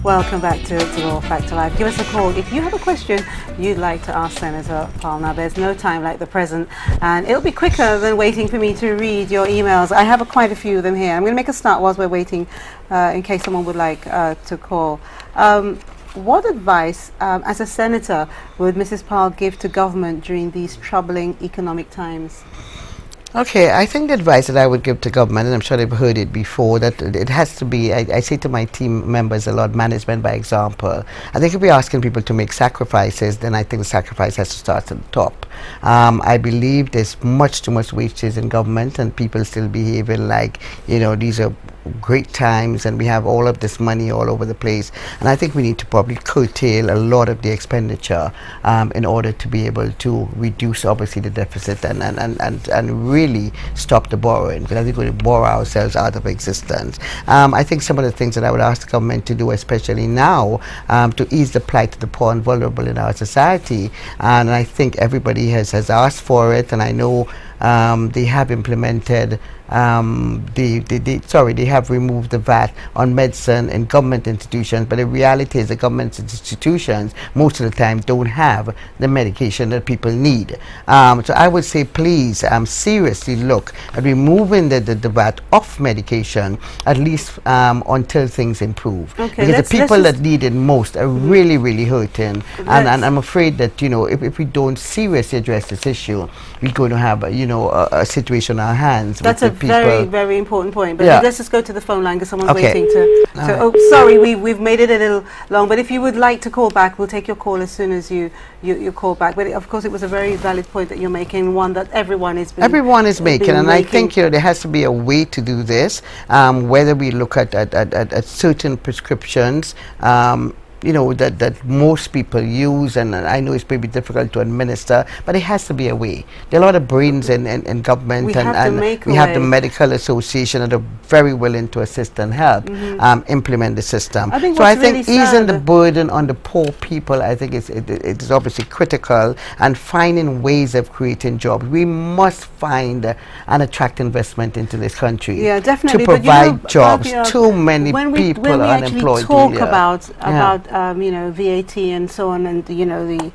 Welcome back to Dolor Factor Live. Give us a call if you have a question you'd like to ask Senator Parle. Now, there's no time like the present, and it'll be quicker than waiting for me to read your emails. I have quite a few of them here. I'm going to make a start whilst we're waiting in case someone would like to call. What advice, as a senator, would Mrs. Parle give to government during these troubling economic times? Okay, I think the advice that I would give to government, and I'm sure they've heard it before, that it has to be, I say to my team members a lot, management by example. I think if we're asking people to make sacrifices, then I think the sacrifice has to start at the top. I believe there's much too much wastage in government, and people still behaving like, you know, these are great times and we have all of this money all over the place, and I think we need to probably curtail a lot of the expenditure in order to be able to reduce obviously the deficit and really stop the borrowing, because I think we're going to borrow ourselves out of existence. I think some of the things that I would ask the government to do, especially now, to ease the plight of the poor and vulnerable in our society, and I think everybody has asked for it, and I know they have implemented they have removed the VAT on medicine in government institutions, but the reality is the government institutions most of the time don't have the medication that people need. So I would say please seriously look at removing the VAT off medication, at least until things improve. Okay, because the people that need it most are really, really hurting, and I'm afraid that, you know, if we don't seriously address this issue, we're going to have a situation on our hands. That's a very, very important point. But let's just go to the phone line because someone's waiting to oh, sorry, we've made it a little long. But if you would like to call back, we'll take your call as soon as you call back. But of course, it was a very valid point that you're making, one that everyone is making. And I think, you know, there has to be a way to do this. Whether we look at certain prescriptions, you know, that most people use, and I know it's maybe difficult to administer, but it has to be a way. There are a lot of brains in government, and we have the Medical Association that are very willing to assist and help implement the system. So I think easing the burden on the poor people, I think it is obviously critical, and finding ways of creating jobs. We must find and attract investment into this country. Yeah, definitely. To provide jobs. Too many people are unemployed. When we talk about you know, VAT and so on, and you know, the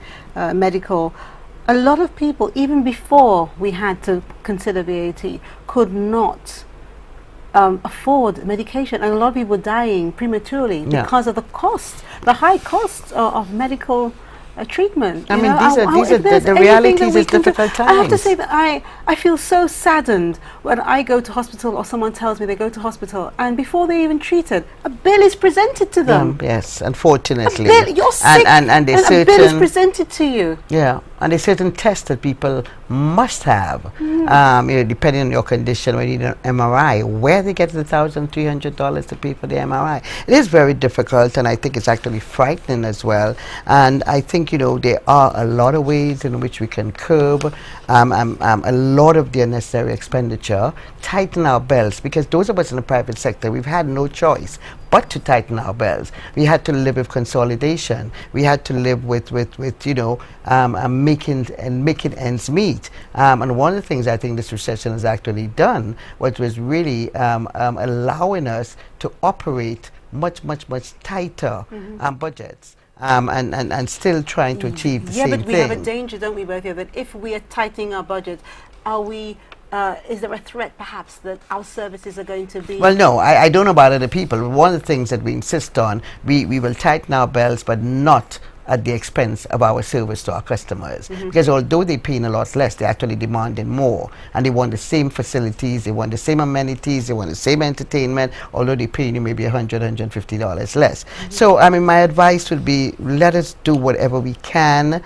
medical, a lot of people, even before we had to consider VAT, could not afford medication, and a lot of people were dying prematurely because of the costs, the high costs of medical treatment. I mean, these are the realities of difficult times. I have to say that I feel so saddened when I go to hospital, or someone tells me they go to hospital, and before they even treated, a bill is presented to them. Yes, unfortunately. A bill, you're sick, and a bill is presented to you. Yeah, and there's certain tests that people must have, you know, depending on your condition. When you need an MRI, where they get the $1,300 to pay for the MRI. It is very difficult, and I think it's actually frightening as well. And I think, you know, there are a lot of ways in which we can curb a lot of the unnecessary expenditure, tighten our belts, because those of us in the private sector, we've had no choice but to tighten our belts. We had to live with consolidation. We had to live with you know, making ends meet. And one of the things I think this recession has actually done was really allowing us to operate much tighter budgets. And still trying to achieve the same thing. Yeah, but we have a danger, don't we, Berthia, that if we are tightening our budget, are we is there a threat perhaps that our services are going to be... Well, no, I don't know about other people. One of the things that we insist on, we will tighten our belts, but not at the expense of our service to our customers. Because although they're paying a lot less, they're actually demanding more. And they want the same facilities, they want the same amenities, they want the same entertainment, although they're paying you maybe $100, $150 less. So, I mean, my advice would be, let us do whatever we can,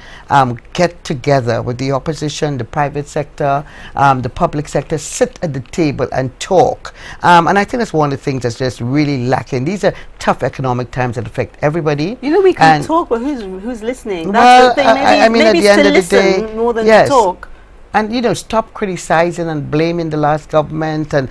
get together with the opposition, the private sector, the public sector, sit at the table and talk. And I think that's one of the things that's just really lacking. These are tough economic times that affect everybody. You know, we can talk, but who's listening? That's well, the thing. Maybe, I mean, maybe at the end of the day, more than to talk. and you know, stop criticizing and blaming the last government and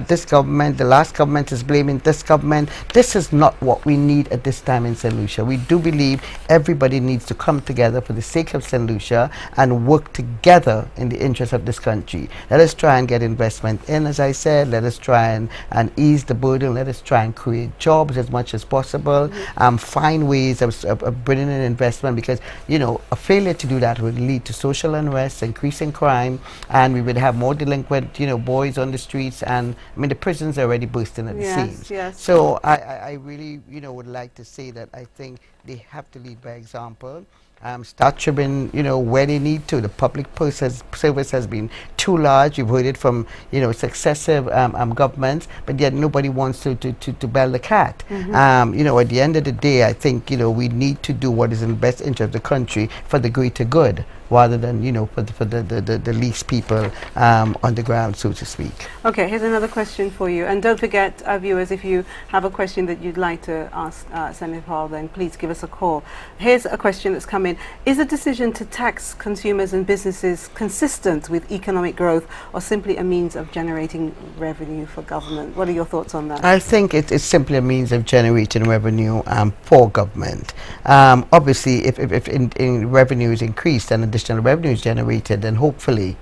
this government. The last government is blaming this government. This is not what we need at this time in St Lucia. We do believe everybody needs to come together for the sake of St Lucia and work together in the interest of this country. Let us try and get investment in, as I said. Let us try and ease the burden. Let us try and create jobs as much as possible. Find ways of bringing in investment, because you know, a failure to do that would lead to social unrest, increasing crime, and we would have more delinquent, you know, boys on the streets. And I mean, the prisons are already bursting at the seams. Yes. So I really, you know, would like to say that I think they have to lead by example. Start trimming, you know, where they need to. The public service has been too large. You've heard it from, you know, successive governments, but yet nobody wants to bell the cat. You know, at the end of the day, I think, you know, we need to do what is in the best interest of the country for the greater good, rather than, you know, for the least people on the ground, so to speak. Okay, here's another question for you. And don't forget, our viewers, if you have a question that you'd like to ask Senator Parle, then please give us a call. Here's a question that's come in. Is the decision to tax consumers and businesses consistent with economic growth, or simply a means of generating revenue for government? What are your thoughts on that? I think it's simply a means of generating revenue for government. Obviously, if in revenue is increased and additional revenue is generated, then hopefully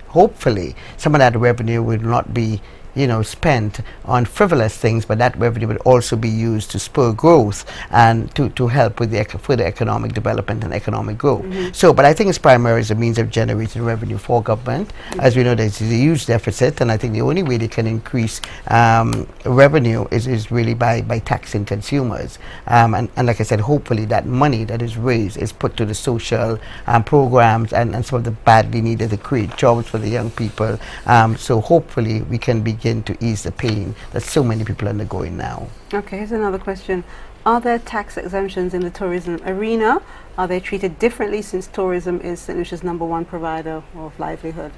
some of that revenue will not be, you know, spent on frivolous things, but that revenue would also be used to spur growth and to help with the further economic development and economic growth. So, but I think it's primarily as a means of generating revenue for government. As we know, there's a huge deficit, and I think the only way they can increase revenue is really by taxing consumers. And like I said, hopefully that money that is raised is put to the social programs and some of the badly needed to create jobs for the young people. So hopefully we can begin to ease the pain that so many people are undergoing now. Okay, here's another question. Are there tax exemptions in the tourism arena? Are they treated differently, since tourism is St Lucia's #1 provider of livelihood?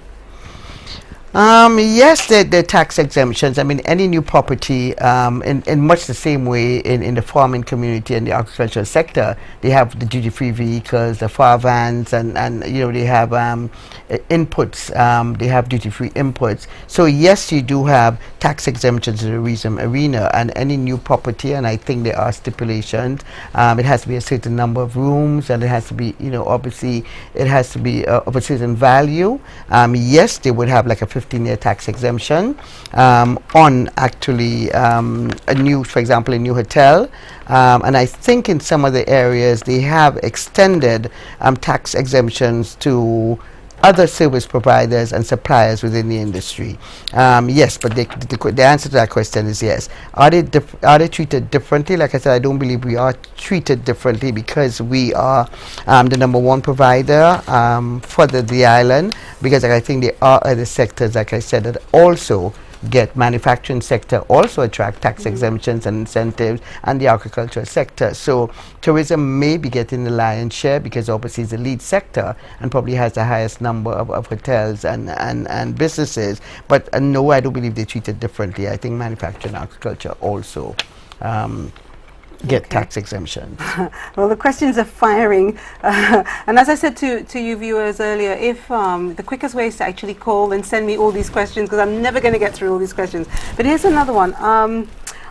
Yes, there are tax exemptions. I mean, any new property, in much the same way in the farming community and the agricultural sector, they have the duty-free vehicles, the far vans, and you know, they have inputs, they have duty-free inputs. So yes, you do have tax exemptions in the tourism arena, and any new property, and I think there are stipulations. It has to be a certain number of rooms, and it has to be, you know, obviously it has to be of a certain value. Yes, they would have like a 15-year tax exemption on actually a new, for example, a new hotel. And I think in some of the areas they have extended tax exemptions to other service providers and suppliers within the industry. Yes, but the answer to that question is yes. Are they treated differently? Like I said, I don't believe we are treated differently, because we are the #1 provider for the island, because I think there are other sectors, like I said, that also get manufacturing sector also attract tax exemptions and incentives, and the agricultural sector. So tourism may be getting the lion's share, because obviously it's the lead sector and probably has the highest number of hotels and businesses. But no, I don't believe they're treated differently. I think manufacturing and agriculture also get tax exemptions. Well, the questions are firing, and as I said to you viewers earlier, if the quickest way is to actually call and send me all these questions, because I'm never going to get through all these questions. But here's another one.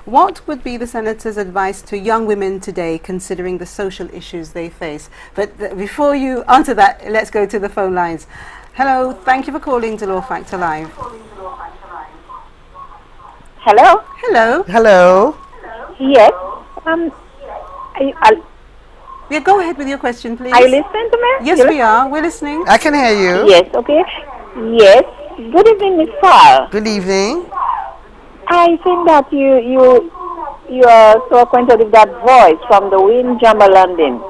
What would be the Senator's advice to young women today, considering the social issues they face? But before you answer that, let's go to the phone lines. Hello, thank you for calling Dolor Factor Live. Hello? Hello. Hello. Yes. Yeah, go ahead with your question, please. Are you listening to me? Yes, we are. We're listening. I can hear you. Yes, okay. Yes. Good evening, Miss Parle. Good evening. I think that you are so acquainted with that voice from the Windjammer, London.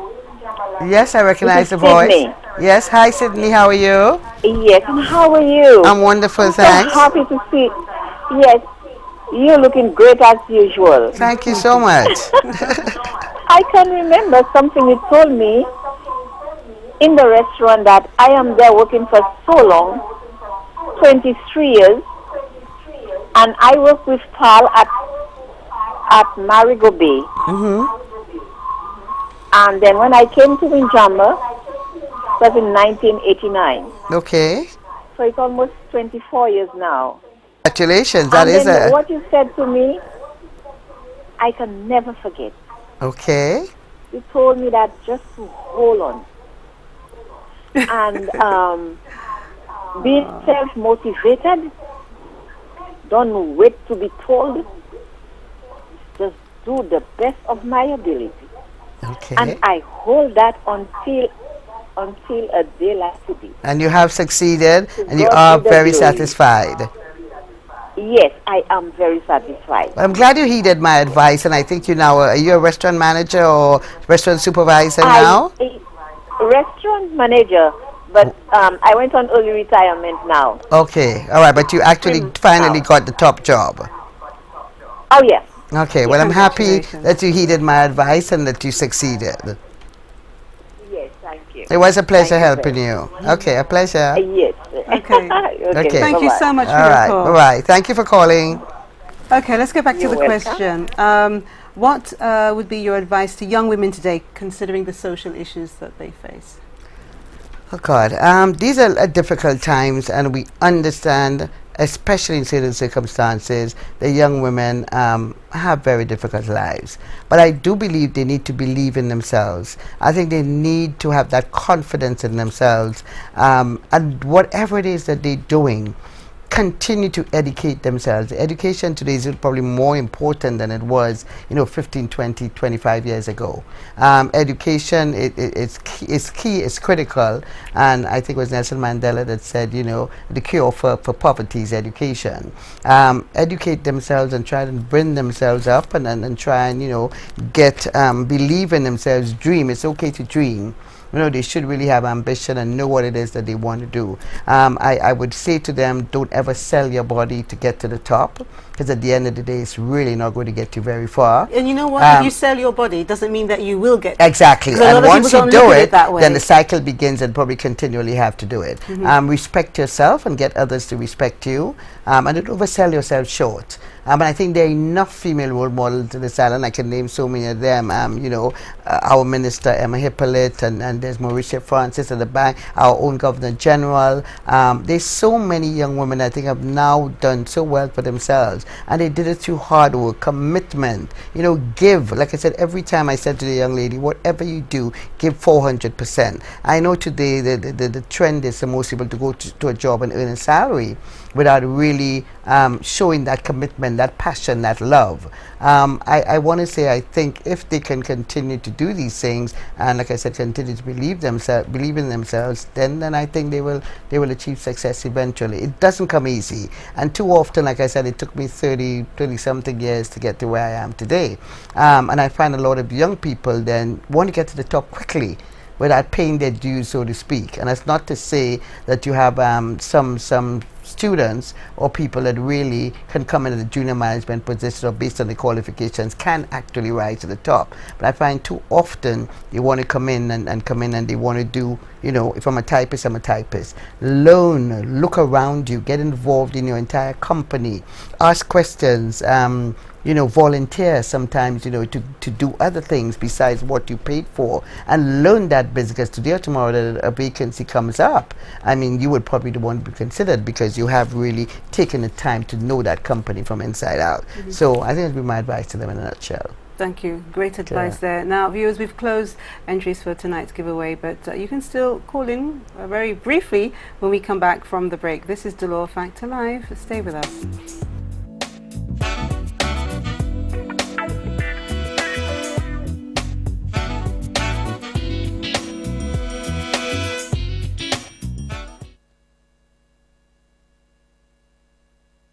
Yes, I recognize the Sydney. voice. Yes, hi Sydney, how are you? Yes, and how are you? I'm wonderful, I'm thanks. so happy to see. Yes, you're looking great as usual. Thank you so much. I can remember something you told me in the restaurant, that I am there working for so long, 23 years, and I work with Parle at Marigo Bay. And then when I came to Windjammer, it was in 1989. Okay. So it's almost 24 years now. Congratulations. And then what you said to me, I can never forget. Okay. You told me that just to hold on. And being self-motivated, don't wait to be told. Just do the best of my ability. Okay. And I hold that until a day like today. And you have succeeded, and you God are be the very glory. satisfied. Yes, I am very satisfied. I'm glad you heeded my advice, and I think you now are you a restaurant manager or restaurant supervisor now? A restaurant manager, but I went on early retirement now. Okay, all right, but you actually finally got the top job. Oh, yes. Okay, well, I'm happy that you heeded my advice and that you succeeded. Yes, thank you. It was a pleasure helping you. Okay, a pleasure. Yes. Okay. Okay. Thank you so much for All your right, call. bye-bye. Thank you for calling. Okay, let's get back to the welcome. question. What would be your advice to young women today, considering the social issues that they face? Oh God, these are difficult times, and we understand, especially in certain circumstances, the young women have very difficult lives. But I do believe they need to believe in themselves. I think they need to have that confidence in themselves, and whatever it is that they're doing, continue to educate themselves. Education today is probably more important than it was, 15, 20, 25 years ago. Education is key, is critical, and I think it was Nelson Mandela that said, the cure for poverty is education. Educate themselves and try to bring themselves up and try and, believe in themselves, dream. It's okay to dream. They should really have ambition and know what it is that they want to do. I would say to them, don't ever sell your body to get to the top, because at the end of the day, it's really not going to get you very far. And you know what? If you sell your body, it doesn't mean that you will get exactly. And once you do it, then the cycle begins and probably continually have to do it. Respect yourself and get others to respect you, and don't oversell yourself short. And I think there are enough female role models in this island. I can name so many of them. Our Minister Emma Hippolyte, and there's Mauricia Francis at the back, our own Governor General. There's so many young women I think have now done so well for themselves, and they did it through hard work, commitment. Give. Like I said, every time I said to the young lady, whatever you do, give 400%. I know today the trend is for most people to go to a job and earn a salary without really showing that commitment, that passion, that love. I want to say, I think if they can continue to do these things, and like I said, continue to believe in themselves, then I think they will achieve success eventually. It doesn't come easy, and too often, like I said, it took me 30 something years to get to where I am today. And I find a lot of young people then want to get to the top quickly, without paying their dues, so to speak. And that's not to say that you have some students or people that really can come into the junior management position or based on the qualifications can actually rise to the top. But I find too often they want to come in and they want to do, if I'm a typist, I'm a typist. Learn, look around you, get involved in your entire company, ask questions, volunteer sometimes, to do other things besides what you paid for, and learn that business. Today or tomorrow that a vacancy comes up, I mean, you would probably want to be considered because you have really taken the time to know that company from inside out. So I think that would be my advice to them in a nutshell. Thank you. Great advice there. Now, viewers, we've closed entries for tonight's giveaway, but you can still call in very briefly when we come back from the break. This is Dolor Factor Live. Stay with us.